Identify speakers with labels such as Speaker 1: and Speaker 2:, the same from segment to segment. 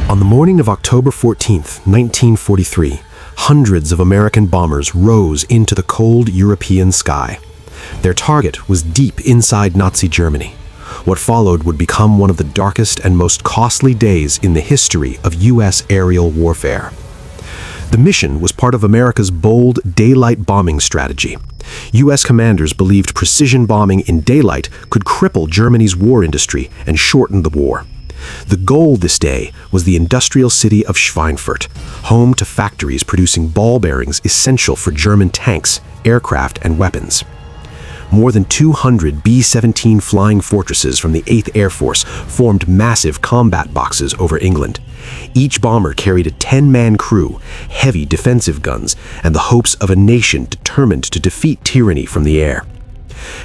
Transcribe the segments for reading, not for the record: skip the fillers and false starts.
Speaker 1: On the morning of October 14th, 1943, hundreds of American bombers rose into the cold European sky. Their target was deep inside Nazi Germany. What followed would become one of the darkest and most costly days in the history of U.S. aerial warfare. The mission was part of America's bold daylight bombing strategy. U.S. commanders believed precision bombing in daylight could cripple Germany's war industry and shorten the war. The goal this day was the industrial city of Schweinfurt, home to factories producing ball bearings essential for German tanks, aircraft, and weapons. More than 200 B-17 flying fortresses from the 8th Air Force formed massive combat boxes over England. Each bomber carried a 10-man crew, heavy defensive guns, and the hopes of a nation determined to defeat tyranny from the air.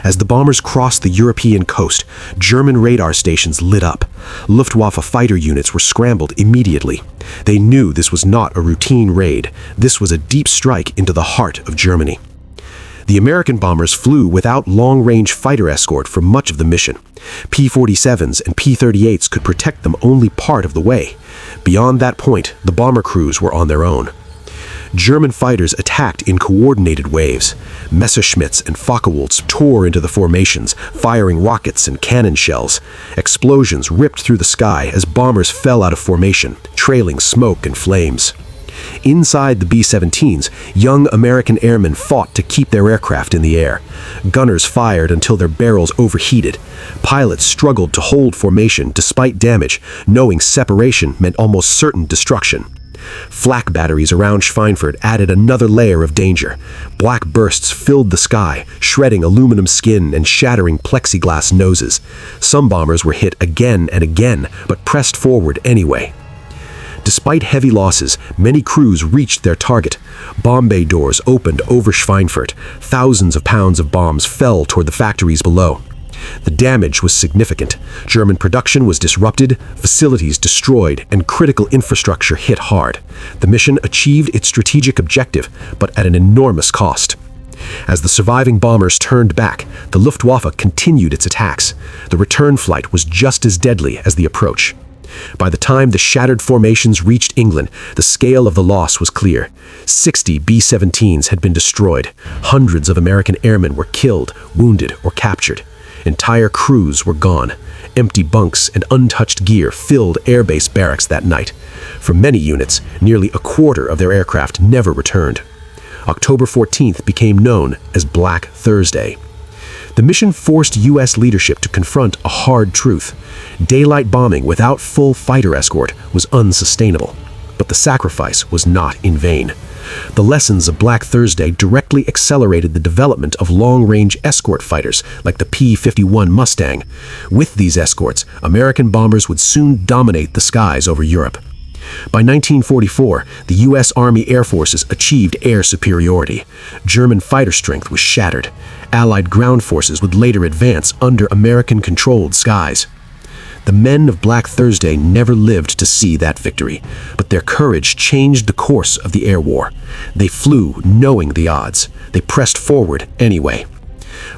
Speaker 1: As the bombers crossed the European coast, German radar stations lit up. Luftwaffe fighter units were scrambled immediately. They knew this was not a routine raid. This was a deep strike into the heart of Germany. The American bombers flew without long-range fighter escort for much of the mission. P-47s and P-38s could protect them only part of the way. Beyond that point, the bomber crews were on their own. German fighters attacked in coordinated waves. Messerschmitts and Focke-Wulfs tore into the formations, firing rockets and cannon shells. Explosions ripped through the sky as bombers fell out of formation, trailing smoke and flames. Inside the B-17s, young American airmen fought to keep their aircraft in the air. Gunners fired until their barrels overheated. Pilots struggled to hold formation despite damage, knowing separation meant almost certain destruction. Flak batteries around Schweinfurt added another layer of danger. Black bursts filled the sky, shredding aluminum skin and shattering plexiglass noses. Some bombers were hit again and again, but pressed forward anyway. Despite heavy losses, many crews reached their target. Bomb bay doors opened over Schweinfurt. Thousands of pounds of bombs fell toward the factories below. The damage was significant. German production was disrupted, facilities destroyed, and critical infrastructure hit hard. The mission achieved its strategic objective, but at an enormous cost. As the surviving bombers turned back, the Luftwaffe continued its attacks. The return flight was just as deadly as the approach. By the time the shattered formations reached England, the scale of the loss was clear. 60 B-17s had been destroyed. Hundreds of American airmen were killed, wounded, or captured. Entire crews were gone. Empty bunks and untouched gear filled airbase barracks that night. For many units, nearly a quarter of their aircraft never returned. October 14th became known as Black Thursday. The mission forced U.S. leadership to confront a hard truth. Daylight bombing without full fighter escort was unsustainable. But the sacrifice was not in vain. The lessons of Black Thursday directly accelerated the development of long-range escort fighters like the P-51 Mustang. With these escorts, American bombers would soon dominate the skies over Europe. By 1944, the U.S. Army Air Forces achieved air superiority. German fighter strength was shattered. Allied ground forces would later advance under American-controlled skies. The men of Black Thursday never lived to see that victory, but their courage changed the course of the air war. They flew knowing the odds. They pressed forward anyway.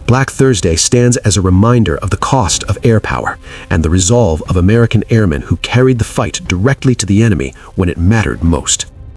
Speaker 1: Black Thursday stands as a reminder of the cost of air power and the resolve of American airmen who carried the fight directly to the enemy when it mattered most.